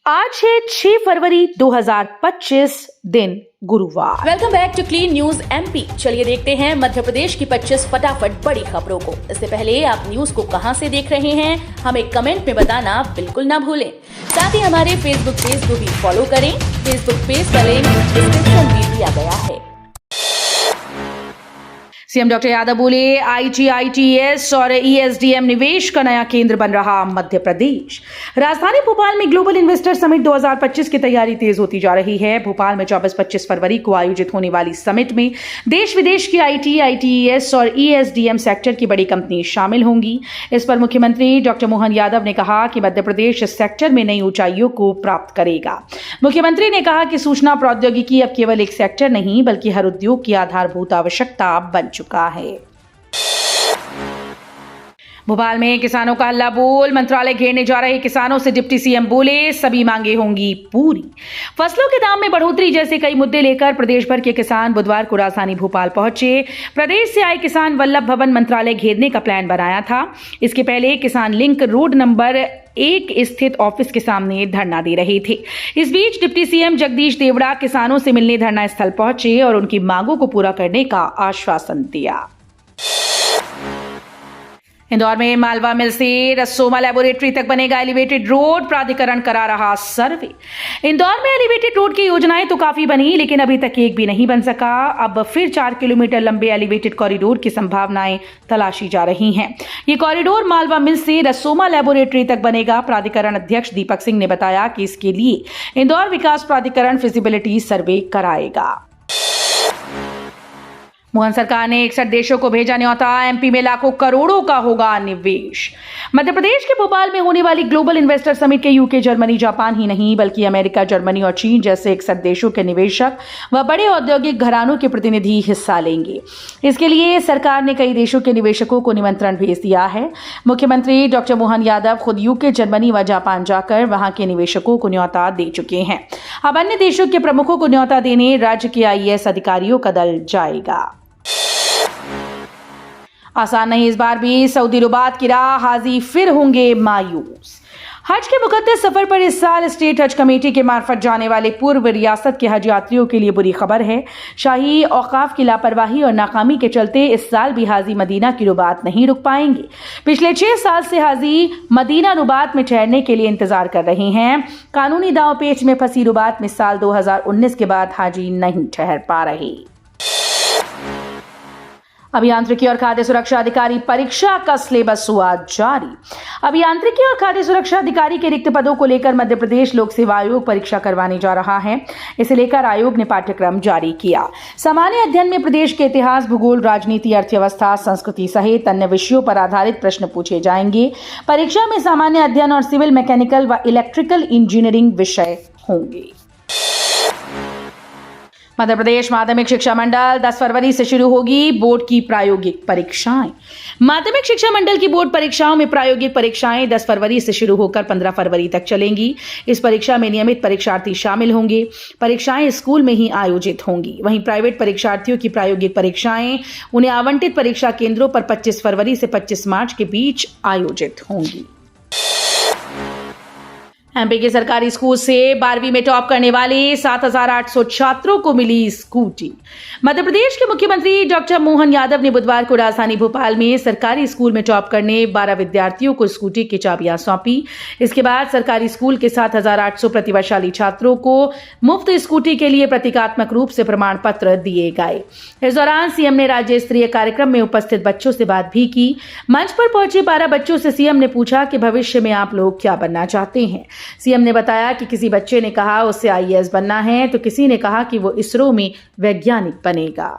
आज है 6 फरवरी 2025 दिन गुरुवार। Welcome back to Clean News MP. चलिए देखते हैं मध्य प्रदेश की 25 फटाफट बड़ी खबरों को। इससे पहले आप न्यूज को कहां से देख रहे हैं हमें कमेंट में बताना बिल्कुल ना भूलें। साथ ही हमारे फेसबुक पेज को भी फॉलो करें। फेसबुक पेज का लिंक डिस्क्रिप्शन में दिया गया है। सीएम डॉक्टर यादव बोले, आईजीआईटीएस और ईएसडीएम निवेश का नया केंद्र बन रहा मध्य प्रदेश। राजधानी भोपाल में ग्लोबल इन्वेस्टर समिट 2025 की तैयारी तेज होती जा रही है। भोपाल में 24-25 फरवरी को आयोजित होने वाली समिट में देश विदेश की आईटी, आईटीएस और ईएसडीएम सेक्टर की बड़ी कंपनी शामिल होंगी। इस पर मुख्यमंत्री डॉक्टर मोहन यादव ने कहा कि मध्य प्रदेश इस सेक्टर में नई ऊंचाइयों को प्राप्त करेगा। मुख्यमंत्री ने कहा कि सूचना प्रौद्योगिकी अब केवल एक सेक्टर नहीं बल्कि हर उद्योग की आधारभूत आवश्यकता बन चुका है। भोपाल में किसानों का हल्ला बोल, मंत्रालय घेरने जा रहे किसानों से डिप्टी सीएम बोले, सभी मांगे होंगी पूरी। फसलों के दाम में बढ़ोतरी जैसे कई मुद्दे लेकर प्रदेश भर के किसान बुधवार को राजधानी भोपाल पहुंचे। प्रदेश से आए किसान वल्लभ भवन मंत्रालय घेरने का प्लान बनाया था। इसके पहले किसान लिंक रोड नंबर 1 स्थित ऑफिस के सामने धरना दे रहे थे। इस बीच डिप्टी सीएम जगदीश देवड़ा किसानों से मिलने धरना स्थल पहुंचे और उनकी मांगों को पूरा करने का आश्वासन दिया। इंदौर में मालवा मिल से रसोमा लेबोरेटरी तक बनेगा एलिवेटेड रोड, प्राधिकरण करा रहा सर्वे। इंदौर में एलिवेटेड रोड की योजनाएं तो काफी बनी लेकिन अभी तक एक भी नहीं बन सका। अब फिर 4 किलोमीटर लंबे एलिवेटेड कॉरिडोर की संभावनाएं तलाशी जा रही हैं। ये कॉरिडोर मालवा मिल से रसोमा लेबोरेटरी तक बनेगा। प्राधिकरण अध्यक्ष दीपक सिंह ने बताया कि इसके लिए इंदौर विकास प्राधिकरण फिजिबिलिटी सर्वे कराएगा। मोहन सरकार ने 61 देशों को भेजा न्योता, एमपी में लाखों करोड़ों का होगा निवेश। मध्य प्रदेश के भोपाल में होने वाली ग्लोबल इन्वेस्टर समिट के यूके, जर्मनी, जापान ही नहीं बल्कि अमेरिका, जर्मनी और चीन जैसे 61 देशों के निवेशक व बड़े औद्योगिक घरानों के प्रतिनिधि हिस्सा लेंगे। इसके लिए सरकार ने कई देशों के निवेशकों को निमंत्रण भेज दिया है। मुख्यमंत्री डॉक्टर मोहन यादव खुद यूके, जर्मनी व जापान जाकर वहां के निवेशकों को न्योता दे चुके हैं। अब अन्य देशों के प्रमुखों को न्योता देने राज्य के आईएएस अधिकारियों का दल जाएगा। आसान नहीं इस बार भी सऊदी रुबात की राह, हाजी फिर होंगे मायूस। हज के मुकद्दस सफर पर इस साल स्टेट हज कमेटी के मार्फत जाने वाले पूर्व रियासत के हज यात्रियों के लिए बुरी खबर है। शाही औकाफ की लापरवाही और नाकामी के चलते इस साल भी हाजी मदीना की रुबात नहीं रुक पाएंगे। पिछले 6 साल से हाजी मदीना रुबात में ठहरने के लिए इंतजार कर रहे हैं। कानूनी दांवपेच में फंसी रुबात में साल 2019 के बाद हाजी नहीं ठहर पा रहे। अभियांत्रिकी और खाद्य सुरक्षा अधिकारी परीक्षा का सिलेबस हुआ जारी। अभियांत्रिकी और खाद्य सुरक्षा अधिकारी के रिक्त पदों को लेकर मध्य प्रदेश लोक सेवा आयोग परीक्षा करवाने जा रहा है। इसे लेकर आयोग ने पाठ्यक्रम जारी किया। सामान्य अध्ययन में प्रदेश के इतिहास, भूगोल, राजनीति, अर्थव्यवस्था, संस्कृति सहित अन्य विषयों पर आधारित प्रश्न पूछे जाएंगे। परीक्षा में सामान्य अध्ययन और सिविल, मैकेनिकल व इलेक्ट्रिकल इंजीनियरिंग विषय होंगे। मध्य प्रदेश माध्यमिक शिक्षा मंडल 10 फरवरी से शुरू होगी बोर्ड की प्रायोगिक परीक्षाएं। माध्यमिक शिक्षा मंडल की बोर्ड परीक्षाओं में प्रायोगिक परीक्षाएं 10 फरवरी से शुरू होकर 15 फरवरी तक चलेंगी। इस परीक्षा में नियमित परीक्षार्थी शामिल होंगे। परीक्षाएं स्कूल में ही आयोजित होंगी। वहीं प्राइवेट परीक्षार्थियों की प्रायोगिक परीक्षाएं उन्हें आवंटित परीक्षा केंद्रों पर 25 फरवरी से 25 मार्च के बीच आयोजित होंगी। एमपी के सरकारी स्कूल से 12वीं में टॉप करने वाले 7,800 छात्रों को मिली स्कूटी। मध्य प्रदेश के मुख्यमंत्री डॉक्टर मोहन यादव ने बुधवार को राजधानी भोपाल में सरकारी स्कूल में टॉप करने 12 विद्यार्थियों को स्कूटी की चाबियां सौंपी। इसके बाद सरकारी स्कूल के 7,800 प्रतिभाशाली छात्रों को मुफ्त स्कूटी के लिए प्रतीकात्मक रूप से प्रमाण पत्र दिए गए। इस दौरान सीएम ने राज्य स्तरीय कार्यक्रम में उपस्थित बच्चों से बात भी की। मंच पर पहुंचे 12 बच्चों से सीएम ने पूछा कि भविष्य में आप लोग क्या बनना चाहते हैं। सीएम ने बताया कि किसी बच्चे ने कहा उसे आईएएस बनना है तो किसी ने कहा कि वो इसरो में वैज्ञानिक बनेगा।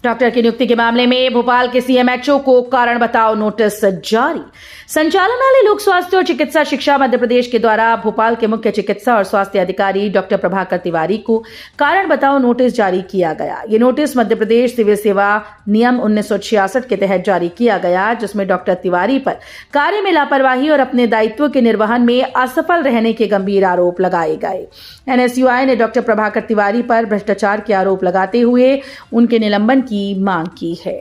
डॉक्टर की नियुक्ति के मामले में भोपाल के सीएमएचओ को कारण बताओ नोटिस जारी। संचालनालय लोक स्वास्थ्य और चिकित्सा शिक्षा मध्य प्रदेश के द्वारा भोपाल के मुख्य चिकित्सा और स्वास्थ्य अधिकारी डॉक्टर प्रभाकर तिवारी को कारण बताओ नोटिस जारी किया गया। ये नोटिस मध्य प्रदेश सिविल सेवा नियम 1966 के तहत जारी किया गया, जिसमें डॉक्टर तिवारी पर कार्य में लापरवाही और अपने दायित्व के निर्वहन में असफल रहने के गंभीर आरोप लगाए गए। एनएसयूआई ने डॉक्टर प्रभाकर तिवारी पर भ्रष्टाचार के आरोप लगाते हुए उनके निलंबन की मांग की है।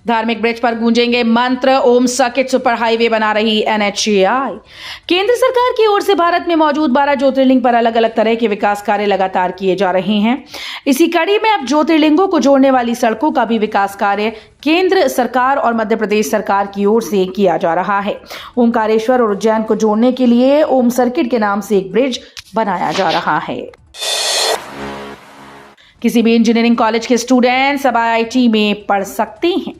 धार्मिक ब्रिज पर गूंजेंगे मंत्र, ओम सर्किट सुपर हाईवे बना रही NHAI। केंद्र सरकार की ओर से भारत में मौजूद 12 ज्योतिर्लिंग पर अलग अलग तरह के विकास कार्य लगातार किए जा रहे हैं। इसी कड़ी में अब ज्योतिर्लिंगों को जोड़ने वाली सड़कों का भी विकास कार्य केंद्र सरकार और मध्य प्रदेश सरकार की ओर से किया जा रहा है। ओमकारेश्वर और उज्जैन को जोड़ने के लिए ओम सर्किट के नाम से एक ब्रिज बनाया जा रहा है। किसी भी इंजीनियरिंग कॉलेज के स्टूडेंट्स अब IIT में पढ़ सकते हैं।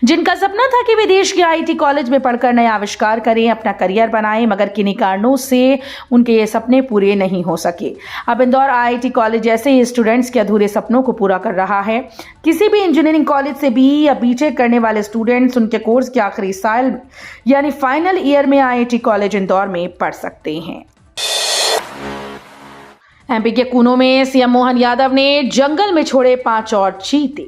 जिनका सपना था कि विदेश के IIT कॉलेज में पढ़कर नया आविष्कार करें, अपना करियर बनाएं, मगर किन्हीं कारणों से उनके ये सपने पूरे नहीं हो सके। अब इंदौर IIT कॉलेज जैसे ही स्टूडेंट्स के अधूरे सपनों को पूरा कर रहा है। किसी भी इंजीनियरिंग कॉलेज से BE या BTech करने वाले स्टूडेंट्स उनके कोर्स के आखिरी साल यानी फाइनल ईयर में IIT कॉलेज इंदौर में पढ़ सकते हैं। MP के कूनो में CM मोहन यादव ने जंगल में छोड़े 5 और चीते।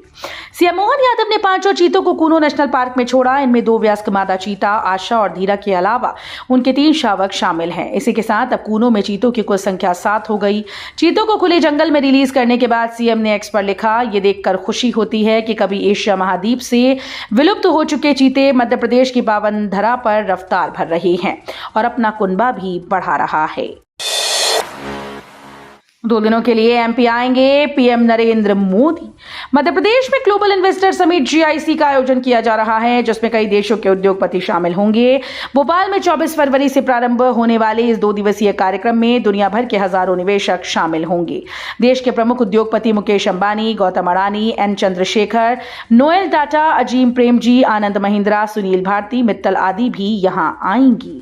CM मोहन यादव ने 5 और चीतों को कूनो नेशनल पार्क में छोड़ा। इनमें 2 वयस्क मादा चीता आशा और धीरा के अलावा उनके 3 शावक शामिल हैं। इसी के साथ अब कूनो में चीतों की कुल संख्या 7 हो गई। चीतों को खुले जंगल में रिलीज करने के बाद CM ने एक्स पर लिखा, ये देखकर खुशी होती है कि कभी एशिया महाद्वीप से विलुप्त हो चुके चीते मध्य प्रदेश की पावन धरा पर रफ्तार भर रहे हैं और अपना कुनबा भी बढ़ा रहा है। 2 दिनों के लिए MP आएंगे PM नरेंद्र मोदी। मध्य प्रदेश में ग्लोबल इन्वेस्टर समिट GIC का आयोजन किया जा रहा है, जिसमें कई देशों के उद्योगपति शामिल होंगे। भोपाल में 24 फरवरी से प्रारंभ होने वाले इस 2 दिवसीय कार्यक्रम में दुनिया भर के हजारों निवेशक शामिल होंगे। देश के प्रमुख उद्योगपति मुकेश अंबानी, गौतम अडानी, N चंद्रशेखर, नोएल टाटा, अजीम प्रेमजी, आनंद महिंद्रा, सुनील भारती, मित्तल आदि भी यहां आएंगी।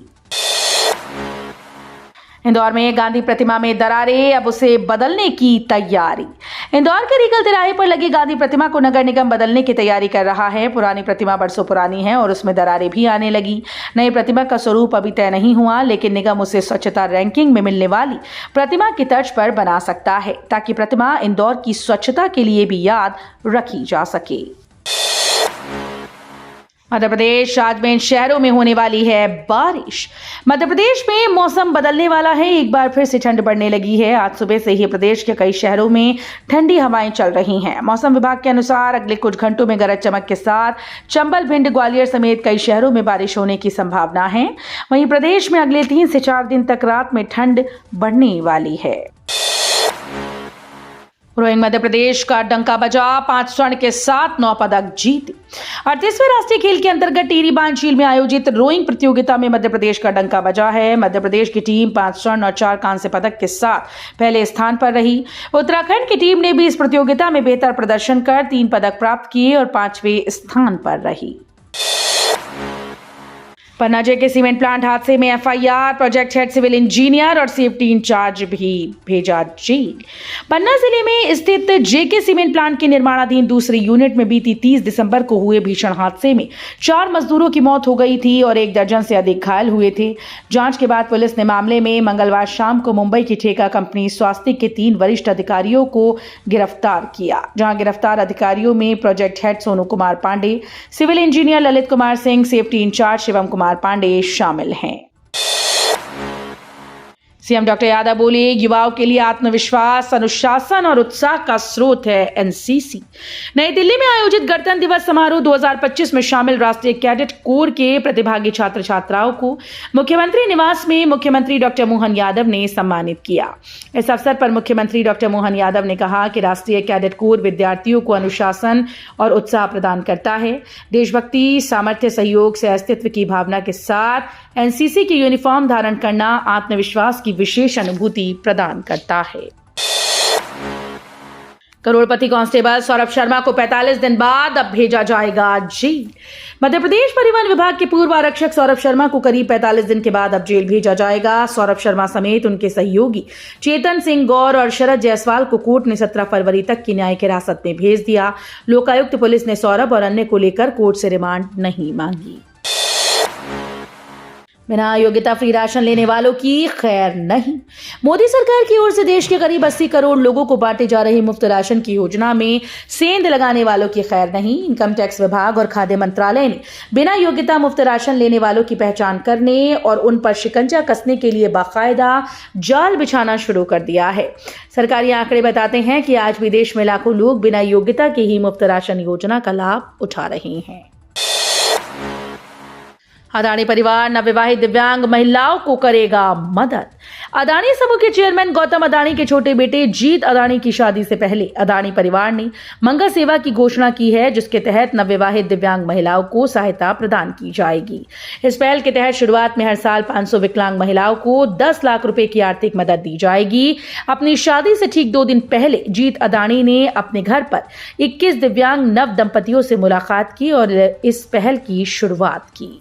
इंदौर में गांधी प्रतिमा में दरारें, अब उसे बदलने की तैयारी। इंदौर के रीगल तिराहे पर लगी गांधी प्रतिमा को नगर निगम बदलने की तैयारी कर रहा है। पुरानी प्रतिमा बरसों पुरानी है और उसमें दरारें भी आने लगी। नई प्रतिमा का स्वरूप अभी तय नहीं हुआ, लेकिन निगम उसे स्वच्छता रैंकिंग में मिलने वाली प्रतिमा की तर्ज पर बना सकता है, ताकि प्रतिमा इंदौर की स्वच्छता के लिए भी याद रखी जा सके। मध्य प्रदेश आज में इन शहरों में होने वाली है बारिश। मध्य प्रदेश में मौसम बदलने वाला है। एक बार फिर से ठंड बढ़ने लगी है। आज सुबह से ही प्रदेश के कई शहरों में ठंडी हवाएं चल रही हैं। मौसम विभाग के अनुसार अगले कुछ घंटों में गरज चमक के साथ चंबल, भिंड, ग्वालियर समेत कई शहरों में बारिश होने की संभावना है। वहीं प्रदेश में अगले 3 से 4 दिन तक रात में ठंड बढ़ने वाली है। रोइंग मध्य प्रदेश का डंका बजा, 5 स्वर्ण के साथ 9 पदक जीते। 38वें राष्ट्रीय खेल के अंतर्गत टिहरी बांधझील में आयोजित रोइंग प्रतियोगिता में मध्य प्रदेश का डंका बजा है। मध्य प्रदेश की टीम 5 स्वर्ण और 4 कांस्य पदक के साथ पहले स्थान पर रही। उत्तराखंड की टीम ने भी इस प्रतियोगिता में बेहतर प्रदर्शन कर 3 पदक प्राप्त किए और 5वें स्थान पर रही। पन्ना जेके सीमेंट प्लांट हादसे में FIR, project head civil engineer और सेफ्टी इंचार्ज भी भेजा जेल। पन्ना जिले में स्थित जेके सीमेंट प्लांट के निर्माणाधीन दूसरी यूनिट में बीती 30 दिसंबर को हुए भीषण हादसे में 4 मजदूरों की मौत हो गई थी और 1 दर्जन से अधिक घायल हुए थे। जांच के बाद पुलिस ने मामले में मंगलवार शाम को मुंबई की ठेका कंपनी स्वास्तिक के 3 वरिष्ठ अधिकारियों को गिरफ्तार किया, जहां गिरफ्तार अधिकारियों में project head Sonu Kumar Pandey, civil engineer Lalit Kumar Singh, safety incharge Shivam Kumar Pandey शामिल हैं। सीएम डॉक्टर यादव बोले, युवाओं के लिए आत्मविश्वास, अनुशासन और उत्साह का स्रोत है एनसीसी। नई दिल्ली में आयोजित गणतंत्र दिवस समारोह 2025 में शामिल राष्ट्रीय कैडेट कोर के प्रतिभागी छात्र छात्राओं को मुख्यमंत्री निवास में मुख्यमंत्री डॉक्टर मोहन यादव ने सम्मानित किया। इस अवसर पर मुख्यमंत्री डॉक्टर मोहन यादव ने कहा कि राष्ट्रीय कैडेट कोर विद्यार्थियों को अनुशासन और उत्साह प्रदान करता है। देशभक्ति, सामर्थ्य, सहयोग से अस्तित्व की भावना के साथ एनसीसी की यूनिफॉर्म धारण करना आत्मविश्वास की विशेष अनुभूति प्रदान करता है। करोड़पति कांस्टेबल सौरभ शर्मा को 45 दिन बाद अब भेजा जाएगा जेल। मध्य प्रदेश परिवहन विभाग के पूर्व आरक्षक सौरभ शर्मा को करीब 45 दिन के बाद अब जेल भेजा जाएगा। सौरभ शर्मा समेत उनके सहयोगी चेतन सिंह गौर और शरद जायसवाल को कोर्ट ने 17 फरवरी तक की न्यायिक हिरासत में भेज दिया। लोकायुक्त पुलिस ने सौरभ और अन्य को लेकर कोर्ट से रिमांड नहीं मांगी। बिना योग्यता फ्री राशन लेने वालों की खैर नहीं। मोदी सरकार की ओर से देश के करीब 80 करोड़ लोगों को बांटे जा रही मुफ्त राशन की योजना में सेंध लगाने वालों की खैर नहीं। इनकम टैक्स विभाग और खाद्य मंत्रालय ने बिना योग्यता मुफ्त राशन लेने वालों की पहचान करने और उन पर शिकंजा कसने के लिए बाकायदा जाल बिछाना शुरू कर दिया है। सरकारी आंकड़े बताते हैं कि आज भी देश में लाखों लोग बिना योग्यता के ही मुफ्त राशन योजना का लाभ उठा रहे हैं। अदानी परिवार नवविवाहित दिव्यांग महिलाओं को करेगा मदद। अदानी समूह के चेयरमैन गौतम अदानी के छोटे बेटे जीत अदानी की शादी से पहले अदानी परिवार ने मंगल सेवा की घोषणा की है, जिसके तहत नवविवाहित दिव्यांग महिलाओं को सहायता प्रदान की जाएगी। इस पहल के तहत शुरुआत में हर साल 500 विकलांग महिलाओं को 10 लाख रुपए की आर्थिक मदद दी जाएगी। अपनी शादी से ठीक 2 दिन पहले जीत अदानी ने अपने घर पर 21 दिव्यांग नव दंपतियों से मुलाकात की और इस पहल की शुरुआत की।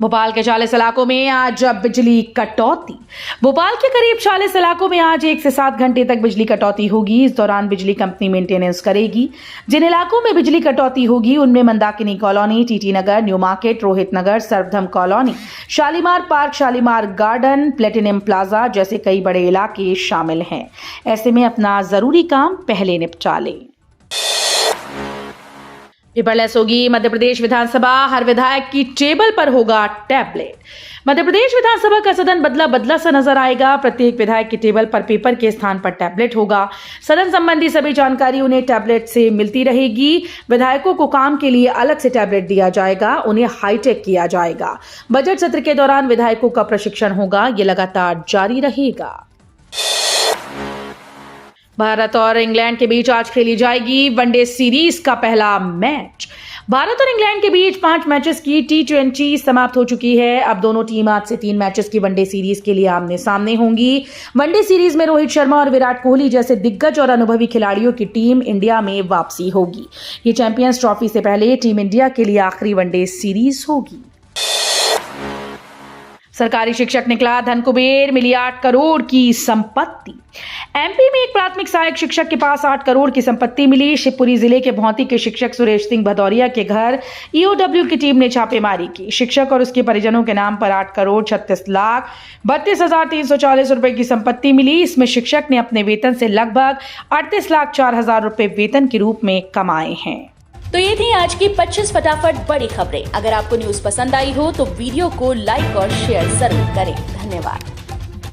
भोपाल के 40 इलाकों में आज बिजली कटौती। भोपाल के करीब 40 इलाकों में आज 1 से 7 घंटे तक बिजली कटौती होगी। इस दौरान बिजली कंपनी मेंटेनेंस करेगी। जिन इलाकों में बिजली कटौती होगी उनमें Mandakini colony, TT Nagar, new market, Rohit Nagar, Sarvadharam colony, Shalimar park, Shalimar garden, platinum plaza जैसे कई बड़े इलाके शामिल हैं। ऐसे में अपना जरूरी काम पहले निपटा लें। पेपरलेस होगी मध्य प्रदेश विधानसभा, हर विधायक की टेबल पर होगा टैबलेट। मध्य प्रदेश विधानसभा का सदन बदला बदला सा नजर आएगा। प्रत्येक विधायक की टेबल पर पेपर के स्थान पर टैबलेट होगा। सदन संबंधी सभी जानकारी उन्हें टैबलेट से मिलती रहेगी। विधायकों को काम के लिए अलग से टैबलेट दिया जाएगा, उन्हें हाईटेक किया जाएगा। बजट सत्र के दौरान विधायकों का प्रशिक्षण होगा, ये लगातार जारी रहेगा। भारत और इंग्लैंड के बीच आज खेली जाएगी वनडे सीरीज का पहला मैच। भारत और इंग्लैंड के बीच 5 मैचेस की T20 समाप्त हो चुकी है। अब दोनों टीम आज से 3 मैचेस की वनडे सीरीज के लिए आमने सामने होंगी। वनडे सीरीज में रोहित शर्मा और विराट कोहली जैसे दिग्गज और अनुभवी खिलाड़ियों की टीम इंडिया में वापसी होगी। ये चैंपियंस ट्रॉफी से पहले टीम इंडिया के लिए आखिरी वनडे सीरीज होगी। सरकारी शिक्षक निकला धनकुबेर, मिली 8 करोड़ की संपत्ति। एमपी में एक प्राथमिक सहायक शिक्षक के पास 8 करोड़ की संपत्ति मिली। शिवपुरी जिले के भौंती के शिक्षक सुरेश सिंह भदौरिया के घर ईओडब्ल्यू की टीम ने छापेमारी की। शिक्षक और उसके परिजनों के नाम पर 8 करोड़ 36 लाख 32,340 रुपए की संपत्ति मिली। इसमें शिक्षक ने अपने वेतन से लगभग 38 लाख 4 हजार रुपए वेतन के रूप में कमाए हैं। तो ये थी आज की 25 फटाफट बड़ी खबरें। अगर आपको न्यूज पसंद आई हो तो वीडियो को लाइक और शेयर जरूर करें। धन्यवाद।